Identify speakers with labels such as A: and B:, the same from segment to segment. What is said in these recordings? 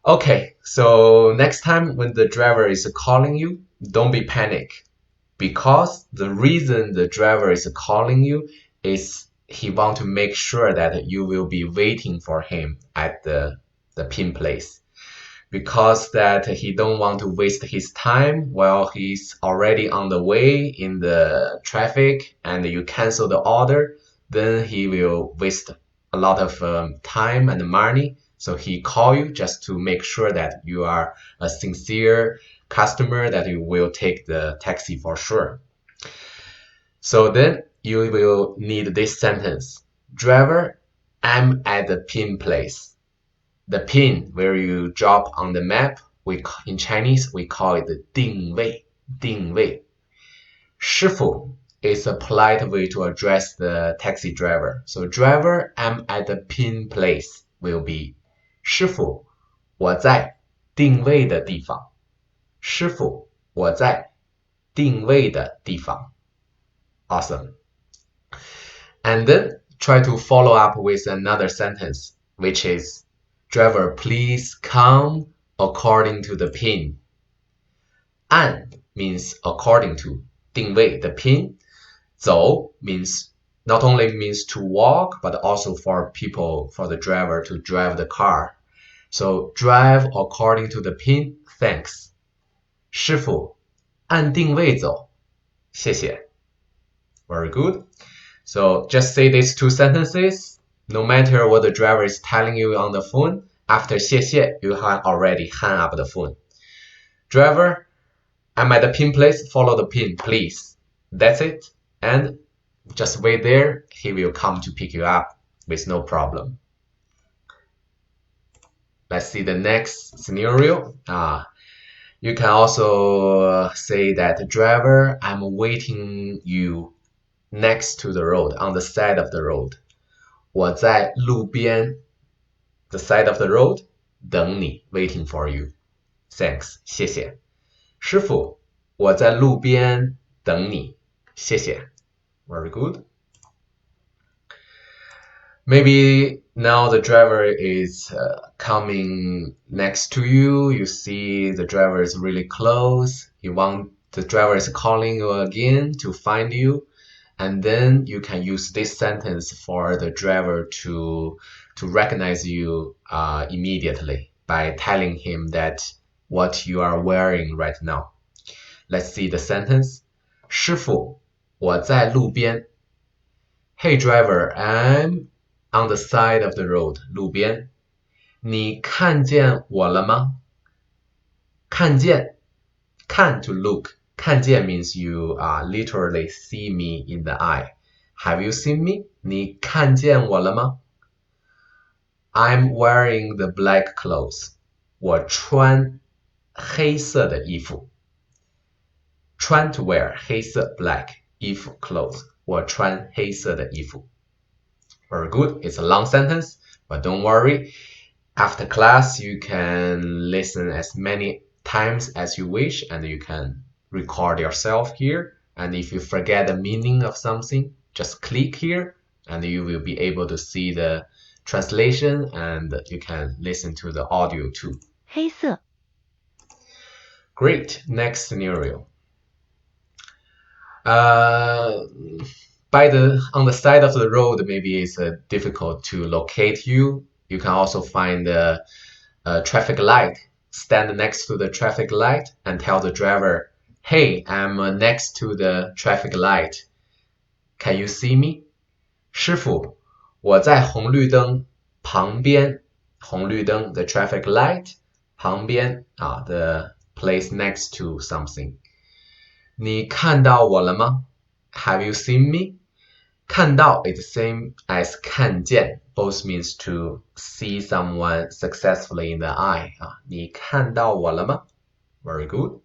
A: Okay, so next time when the driver is calling you, don't be panic because the reason the driver is calling you is he want to make sure that you will be waiting for him at the pin place because that he don't want to waste his time while he's already on the way in the traffic and you cancel the order, then he will waste a lot of time and money. So he call you just to make sure that you are a sincere customer, that you will take the taxi for sure. So then you will need this sentence. Driver, I'm at the pin place. The pin where you drop on the map, in Chinese we call it the 定位,定位. 师傅 is a polite way to address the taxi driver. So driver, I'm at the pin place will be 师傅,我在定位的地方。师傅,我在定位的地方。Awesome. And then try to follow up with another sentence, which is Driver, please come according to the pin. 按 means according to, 定位 the pin. 走 means not only means to walk, but also for the driver to drive the car. So drive according to the pin, thanks. 师傅，按定位走，谢谢。Very good. So just say these two sentences. No matter what the driver is telling you on the phone, after 谢谢, you have already hung up the phone. Driver, I'm at the pin place, follow the pin, please. That's it. And just wait there, he will come to pick you up with no problem. Let's see the next scenario. You can also say that, driver, I'm waiting you next to the road, on the side of the road. 我在路边 the side of the road 等你 waiting for you. Thanks, 谢谢。师傅，我在路边等你，谢谢。Very good. Maybe now the driver is coming next to you. You see the driver is really close. The driver is calling you again to find you. And then you can use this sentence for the driver to recognize you immediately by telling him that what you are wearing right now. Let's see the sentence. 师傅，我在路边。Hey driver, I'm on the side of the road, 路边。你看见我了吗？看见，看 to look. 看见 means you literally see me in the eye. Have you seen me? 你看见我了吗？ I'm wearing the black clothes. 我穿黑色的衣服。穿 to wear, 黑色 black, 衣服 clothes. 我穿黑色的衣服。Very good. It's a long sentence, but don't worry. After class, you can listen as many times as you wish, and you can record yourself here. And if you forget the meaning of something, just click here, and you will be able to see the translation, and you can listen to the audio too.
B: 黑色。
A: Great. Next scenario. On the side of the road, maybe it's difficult to locate you. You can also find a traffic light. Stand next to the traffic light and tell the driver, hey, I'm next to the traffic light. Can you see me? 师傅，我在红绿灯旁边。红绿灯 the traffic light. 旁边 the place next to something. 你看到我了吗？ Have you seen me? 看到 is the same as 看见. Both means to see someone successfully in the eye. 你看到我了吗？ Very good.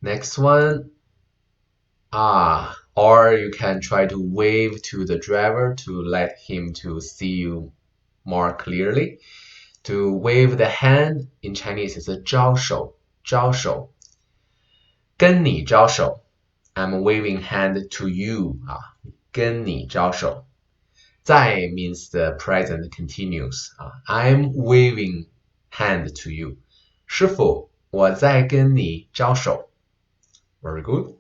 A: Next one. Or you can try to wave to the driver to let him to see you more clearly. To wave the hand in Chinese is a 招手，招手。跟你招手 I'm waving hand to you 跟你招手。在 means the present continuous. I'm waving hand to you. 师傅，我在跟你招手。Very good.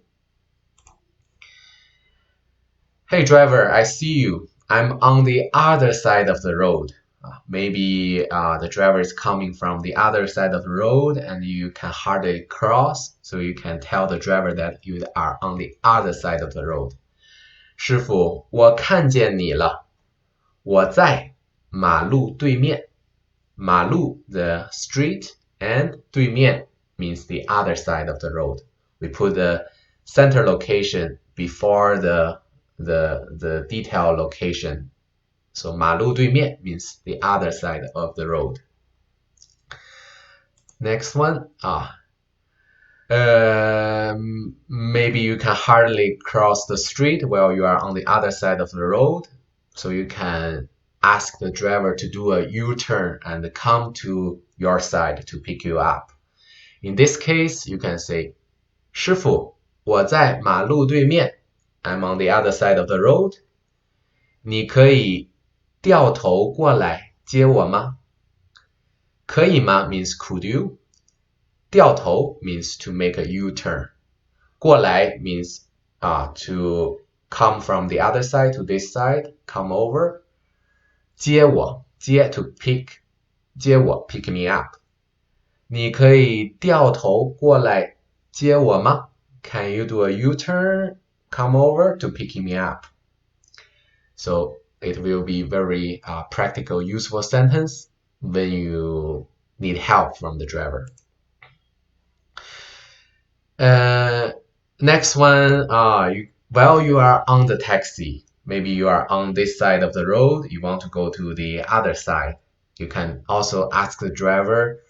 A: Hey driver, I see you. I'm on the other side of the road. Maybe the driver is coming from the other side of the road and you can hardly cross, so you can tell the driver that you are on the other side of the road. 师傅，我看见你了，我在马路对面。马路 the street and 对面 means the other side of the road. We put the center location before the detail location. So 马路对面 means the other side of the road. Next one. Maybe you can hardly cross the street while you are on the other side of the road. So you can ask the driver to do a U-turn and come to your side to pick you up. In this case, you can say, 师傅，我在马路对面。I'm on the other side of the road. 你可以掉头过来接我吗？可以吗 means could you. 掉头 means to make a U-turn. 过来 means to come from the other side to this side, come over. 接我，接 to pick. 接我 pick me up. 你可以掉头过来接我吗？ Can you do a U-turn, come over to pick me up? So it will be very practical, useful sentence when you need help from the driver. Next one, while you are on the taxi, maybe you are on this side of the road, you want to go to the other side. You can also ask the driver,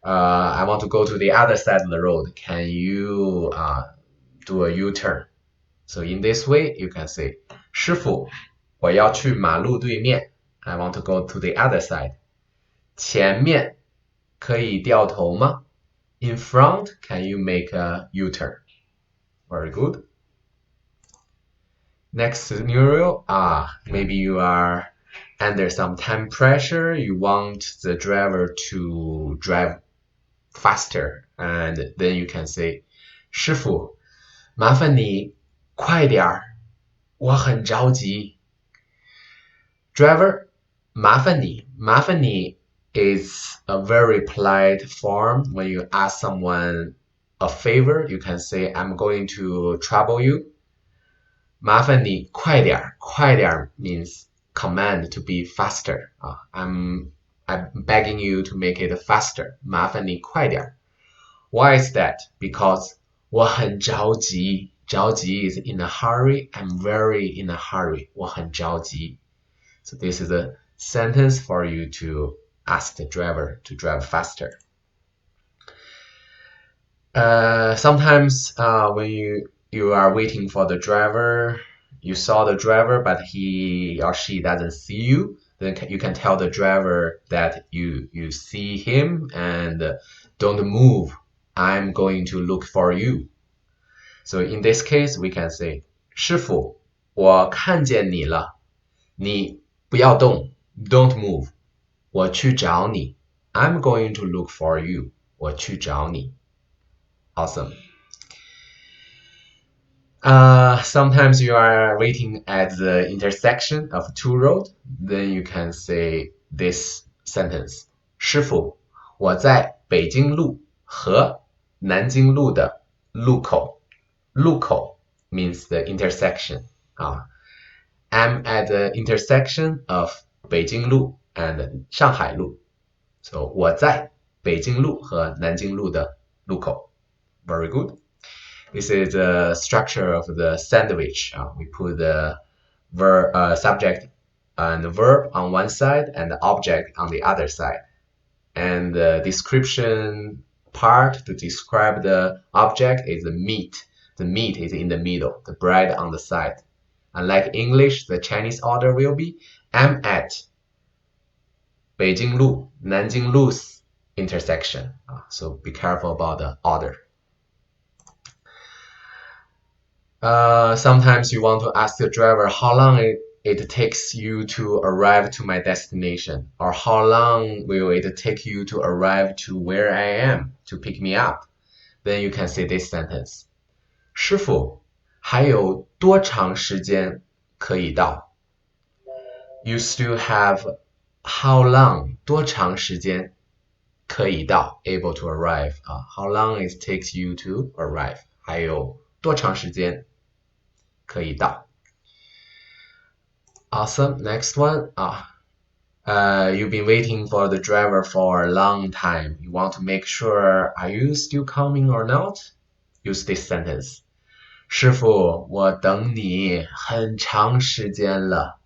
A: I want to go to the other side of the road. Can you do a U-turn? So in this way, you can say, 师傅，我要去马路对面. I want to go to the other side. 前面可以掉头吗? In front, can you make a U-turn? Very good. Next scenario, maybe you are under some time pressure. You want the driver to drive faster, and then you can say, 师傅，麻烦你快点儿，我很着急。Driver, 麻烦你，麻烦你 is a very polite form. When you ask someone a favor, you can say, I'm going to trouble you. 麻烦你快点儿，快点儿 means command to be faster. I'm begging you to make it faster. 麻烦你快点儿。Why is that? Because 我很着急。着急 is in a hurry. I'm very in a hurry. 我很着急。So this is a sentence for you to ask the driver to drive faster. Sometimes when you are waiting for the driver, you saw the driver, but he or she doesn't see you, then you can tell the driver that you see him and don't move. I'm going to look for you. So in this case, we can say, 师傅，我看见你了，你不要动 don't move. 我去找你 I'm going to look for you. 我去找你 Awesome. Sometimes you are waiting at the intersection of two roads, then you can say this sentence. 师傅，我在北京路和南京路的路口。路口 means the intersection. I'm at the intersection of 北京路 and 上海路. So 我在北京路和南京路的路口. Very good. This is the structure of the sandwich. We put the subject and the verb on one side and the object on the other side. And the description part to describe the object is the meat. The meat is in the middle, the bread on the side. Unlike English, the Chinese order will be, I'm at 北京路, Nanjing Lu's intersection. So be careful about the order. Sometimes you want to ask the driver how long it takes you to arrive to my destination? Or how long will it take you to arrive to where I am to pick me up? Then you can say this sentence. 师傅，还有多长时间可以到？ You still have how long? 多长时间可以到 able to arrive. How long it takes you to arrive? 还有多长时间可以到？ Awesome. Next one. You've been waiting for the driver for a long time. You want to make sure, are you still coming or not? Use this sentence. 师傅，我等你很长时间了，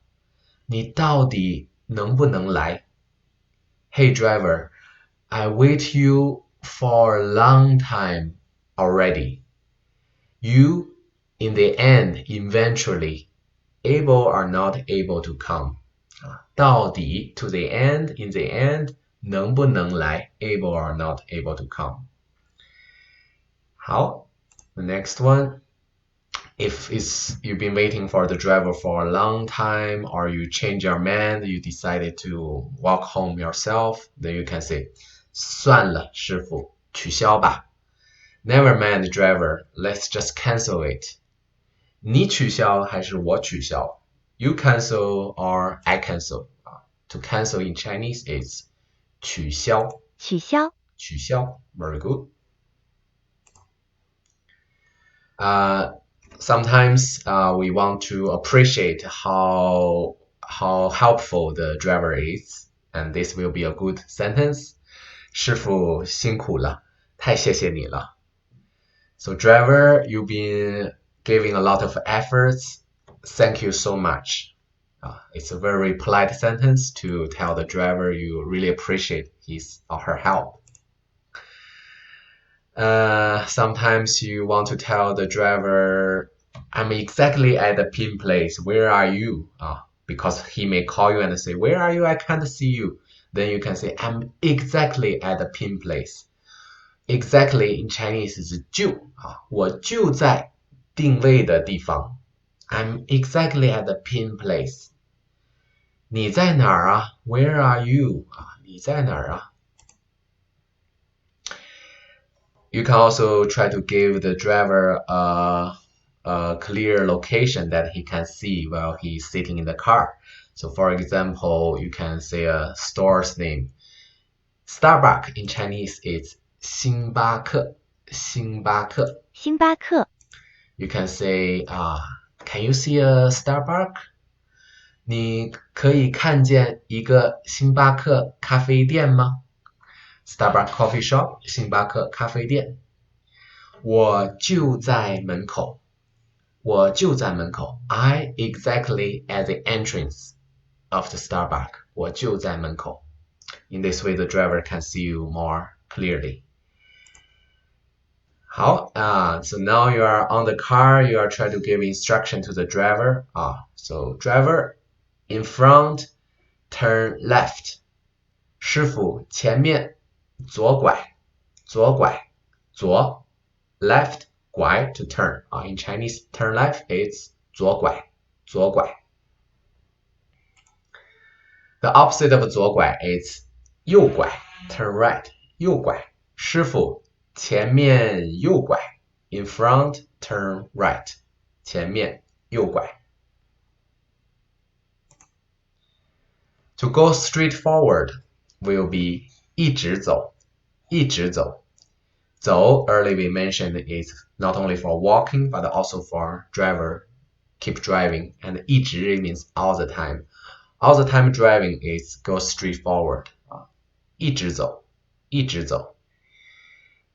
A: 你到底能不能来？ Hey driver, I wait you for a long time already. You, in the end, eventually, able or not able to come. 到底 to the end, in the end, 能不能来 able or not able to come. 好 the next one. If you've been waiting for the driver for a long time or you change your mind, you decided to walk home yourself, then you can say 算了，师傅，取消吧。Never mind, driver, let's just cancel it. 你取消还是我取消？ You cancel or I cancel. To cancel in Chinese is 取消。取消。取消。Very good. Sometimes we want to appreciate how helpful the driver is, and this will be a good sentence. 师傅辛苦了，太谢谢你了。So driver, you've been giving a lot of efforts. Thank you so much. It's a very polite sentence to tell the driver you really appreciate his or her help. Sometimes you want to tell the driver, I'm exactly at the pin place. Where are you? Because he may call you and say, where are you? I can't see you. Then you can say, I'm exactly at the pin place. Exactly in Chinese is 就我就在定位的地方。I'm exactly at the pin place. 你在哪儿啊？ Where are you? 你在哪儿啊？ You can also try to give the driver a clear location that he can see while he's sitting in the car. So for example, you can say a store's name. Starbucks in Chinese is 星巴克. 星巴克. 星巴克. You can say, can you see a Starbucks? 你可以看见一个星巴克咖啡店吗？ Starbucks coffee shop, 星巴克咖啡店。我就在门口。我就在门口。I exactly at the entrance of the Starbucks. 我就在门口。In this way, the driver can see you more clearly. 好 so now you are on the car, you are trying to give instruction to the driver. So driver, in front, turn left. 师傅，前面左拐，左拐，左 left 拐 to turn. In Chinese, turn left is 左拐，左拐。The opposite of 左拐 is 右拐 turn right, 右拐。师傅，前面右拐 in front, turn right, 前面右拐。To go straight forward will be 一直走，一直走。走 earlier we mentioned is not only for walking but also for driver keep driving, and 一直 means all the time. All the time driving is go straight forward. 一直走，一直走。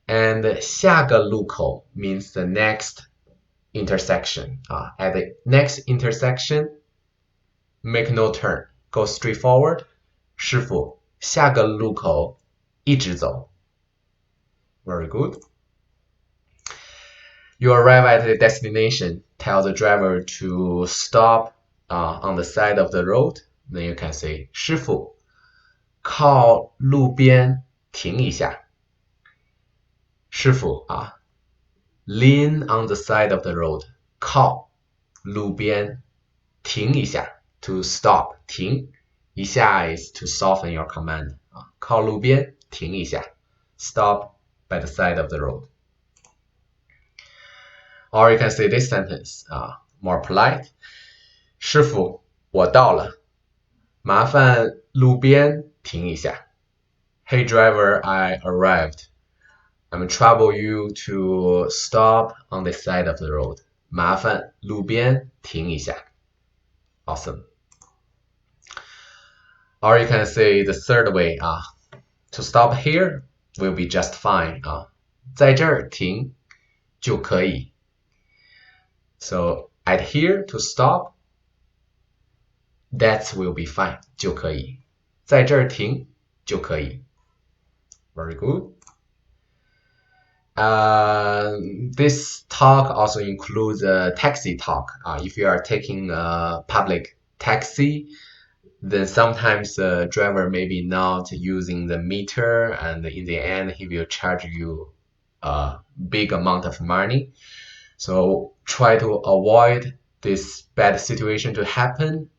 A: And 下个路口 means the next intersection. At the next intersection, make no turn. Go straight forward. 师傅，下个路口一直走。Very good. You arrive at the destination. Tell the driver to stop on the side of the road. Then you can say, 师傅，靠路边停一下。师傅lean on the side of the road. 靠路边停一下 to stop 停，一下 is to soften your command 靠路边停一下 stop by the side of the road. Or you can say this sentence more polite. 师傅，我到了，麻烦路边停一下。Hey driver, I arrived. I'm trouble you to stop on the side of the road. 麻烦路边停一下。Awesome. Or you can say the third way to stop here will be just fine 在这儿停就可以。So at here to stop, that will be fine 就可以。在这儿停就可以。Very good. This talk also includes a taxi talk. If you are taking a public taxi, then sometimes the driver may be not using the meter, and in the end, he will charge you a big amount of money. So try to avoid this bad situation to happen.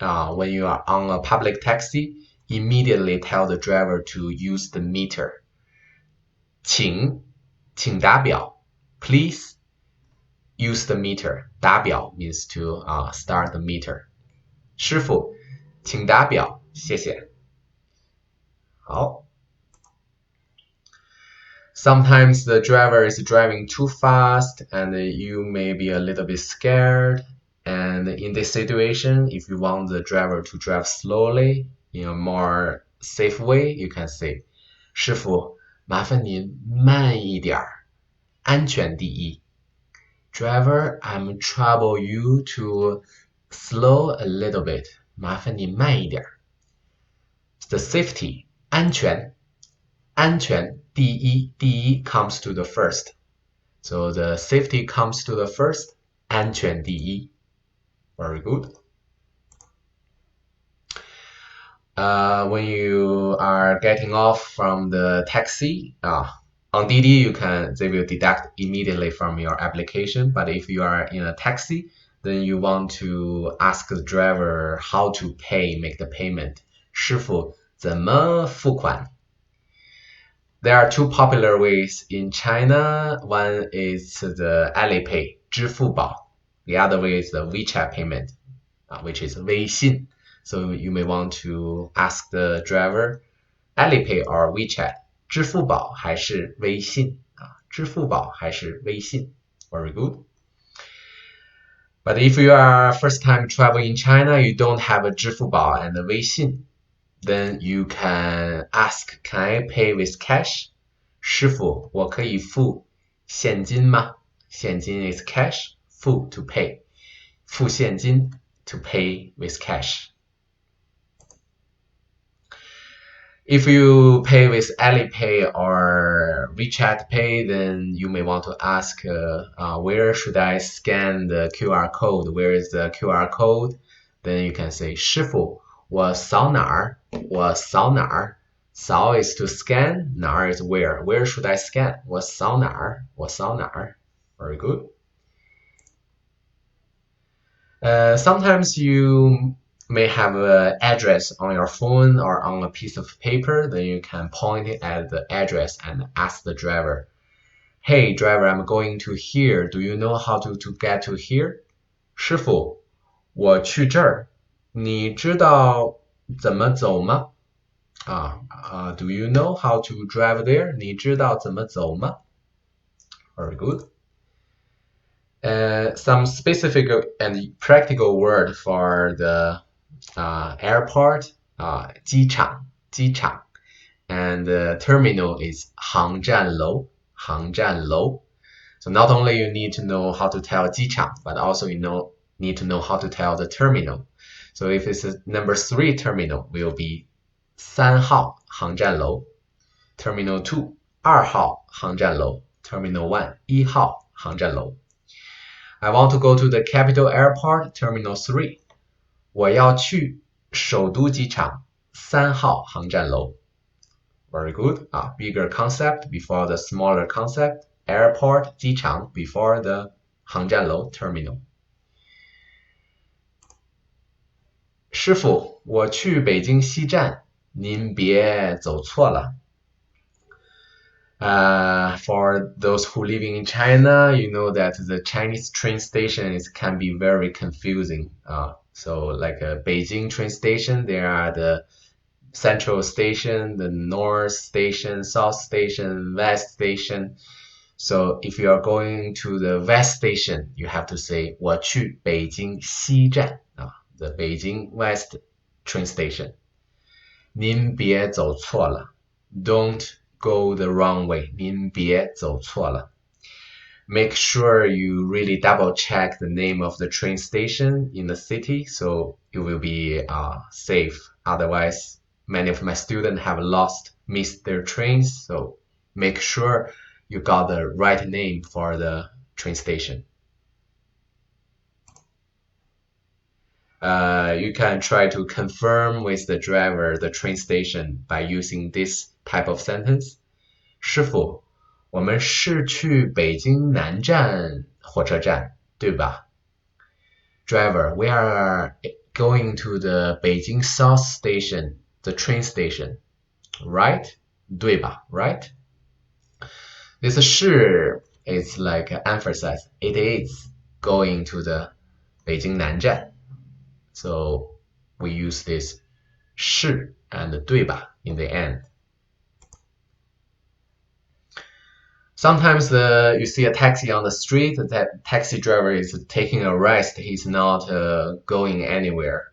A: When you are on a public taxi, immediately tell the driver to use the meter. 请打表 please use the meter 打表 means to start the meter 师傅请打表谢谢好 Sometimes the driver is driving too fast and you may be a little bit scared, and in this situation if you want the driver to drive slowly in a more safe way, you can say 师傅麻烦您慢一点安全第一 Driver, I'm trouble you to slow a little bit 麻烦你慢一点 The safety 安全第一 comes to the first So the safety comes to the first 安全第一 Very good When you are getting off from the taxi, on Didi they will deduct immediately from your application. But if you are in a taxi, then you want to ask the driver how to make the payment. 师傅怎么付款 There are two popular ways in China. One is the Alipay, 支付宝 The other way is the WeChat payment, which is 微信 So you may want to ask the driver, Alipay or WeChat, 支付宝还是微信 支付宝还是微信 Very good. But if you are first time traveling in China, you don't have a 支付宝 and a 微信 then you can ask, can I pay with cash? 师傅我可以付现金吗现金 is cash, 付 to pay. 付现金 to pay with cash. If you pay with Alipay or WeChat Pay, then you may want to ask, where should I scan the QR code? Where is the QR code? Then you can say, 师傅我扫哪儿我扫哪儿扫 is to scan, 哪儿 is where. Where should I scan? 我扫哪儿我扫哪儿 Very good. Sometimes you may have an address on your phone or on a piece of paper, then you can point it at the address and ask the driver, Hey driver, I'm going to here. Do you know how to get to here? 师傅我去这儿你知道怎么走吗Do you know how to drive there? 你知道怎么走吗 Very good. Some specific and practical word for the airport, 机场 and terminal is 航站楼 So not only you need to know how to tell 机场 but also you need to know how to tell the terminal. So if it's a number 3 terminal, will be 3号航站楼 Terminal 2 2号航站楼 Terminal 1 1号航站楼 I want to go to the capital airport, Terminal 3. 我要去首都机场3号航站楼 Very good. Bigger concept before the smaller concept. Airport, 机场 before the 航站楼 terminal. 师傅，我去北京西站，您别走错了。For those who living in China, you know that the Chinese train stations can be very confusing. So like a Beijing train station, there are the Central Station, the North Station, South Station, West Station. So if you are going to the West Station, you have to say 我去北京西站 the Beijing West train station. 您别走错了 Don't go the wrong way. 您别走错了 Make sure you really double check the name of the train station in the city so you will be safe. Otherwise, many of my students have missed their trains. So make sure you got the right name for the train station. You can try to confirm with the driver the train station by using this type of sentence. 师傅，我们是去北京南站火车站，对吧？ Driver, we are going to the Beijing South Station, the train station, right? 对吧 right? This 是 is like emphasize. It is going to the 北京南站. So we use this 是 and 对吧 in the end. Sometimes you see a taxi on the street, that taxi driver is taking a rest, he's not going anywhere.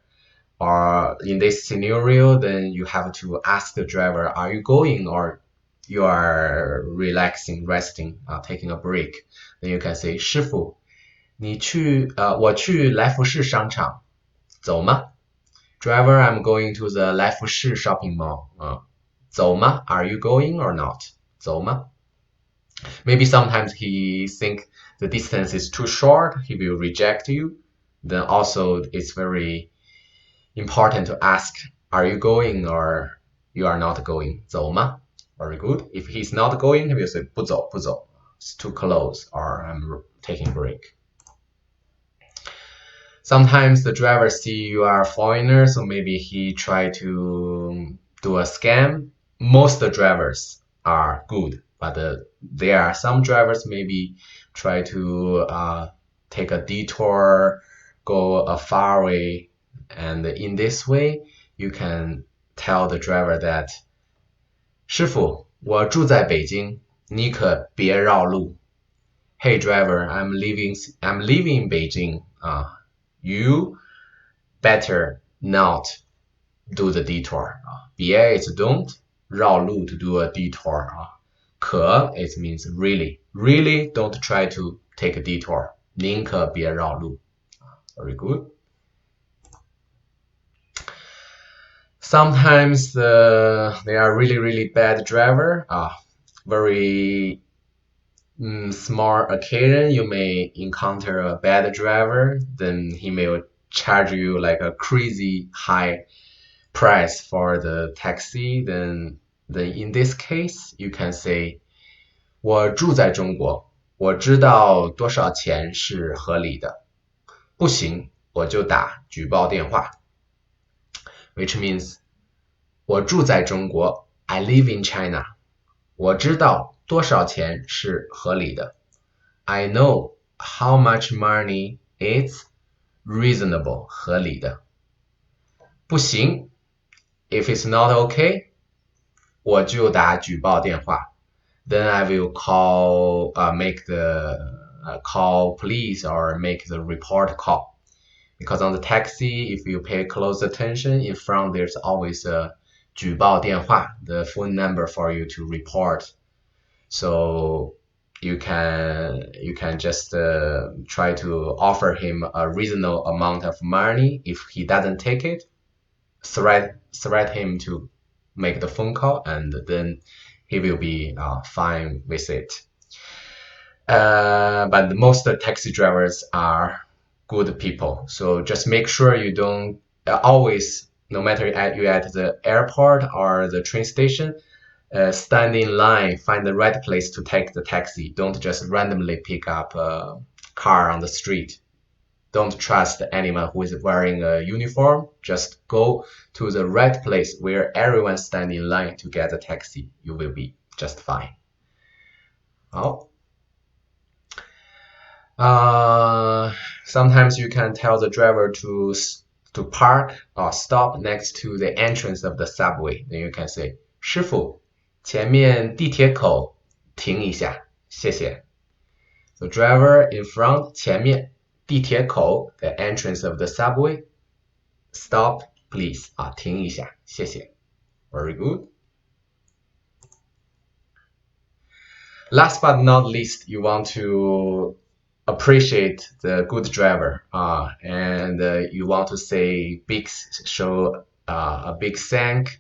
A: Or in this scenario, then you have to ask the driver, are you going or you are relaxing, resting, taking a break? Then you can say, 师傅，我去来福士商场，走吗？ Driver, I'm going to the 来福士 shopping mall. 走吗 Are you going or not? 走吗 Maybe sometimes he think the distance is too short, he will reject you. Then also it's very important to ask, are you going or you are not going? 走吗 Very good. If he's not going, he will say 不走不走 It's too close or I'm taking a break. Sometimes the driver see you are a foreigner, so maybe he try to do a scam. Most drivers are good, but there are some drivers maybe try to take a detour, go a far way, and in this way you can tell the driver that 师傅，我住在北京，你可别绕路。Hey driver, I'm living in Beijing. You better not do the detour. 别 is don't, 绕路 to do a detour. 可 it means really. Really don't try to take a detour. 宁可别绕路. Very good. Sometimes they are really bad driver. Very small occasion you may encounter a bad driver, then he may charge you like a crazy high price for the taxi. Then in this case you can say 我住在中国，我知道多少钱是合理的，不行我就打举报电话。Which means 我住在中国 I live in China. 我知道多少钱是合理的 I know how much money is reasonable 合理的不行 If it's not okay 我就打举报电话 Then I will call police or make the report call. Because on the taxi, if you pay close attention, in front there's always a 举报电话 the phone number for you to report. So you can just try to offer him a reasonable amount of money. If he doesn't take it, threat him to make the phone call, and then he will be fine with it. But most taxi drivers are good people, so just make sure you don't always, no matter you at the airport or the train station, stand in line, find the right place to take the taxi. Don't just randomly pick up a car on the street. Don't trust anyone who is wearing a uniform. Just go to the right place where everyone stands in line to get a taxi. You will be just fine. 好。Sometimes you can tell the driver to park or stop next to the entrance of the subway. Then you can say, 师傅，前面地铁口停一下，谢谢。So driver in front, 前面地铁口 the entrance of the subway. Stop, please. 停一下，谢谢。Very good. Last but not least, you want to appreciate the good driver, and you want to say show a big thank,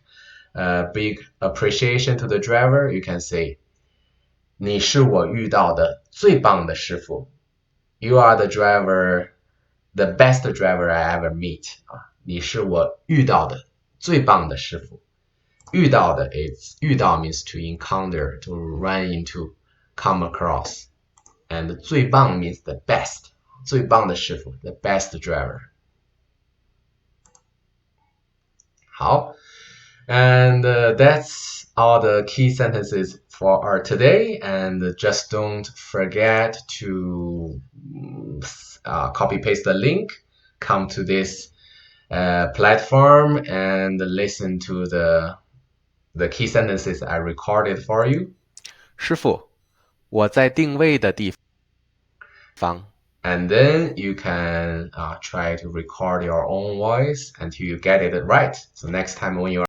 A: big appreciation to the driver. You can say, 你是我遇到的最棒的师傅。You are the driver, the best driver I ever meet. 你是我遇到的最棒的师傅。遇到的 遇到 means to encounter, to run into, come across. And 最棒 means the best. 最棒的师傅 the best driver. 好 and that's all the key sentences for our today. And just don't forget to copy paste the link, come to this platform and listen to the key sentences I recorded for you.
B: 师傅，我在定位的地方。
A: And then you can try to record your own voice until you get it right. So next time when you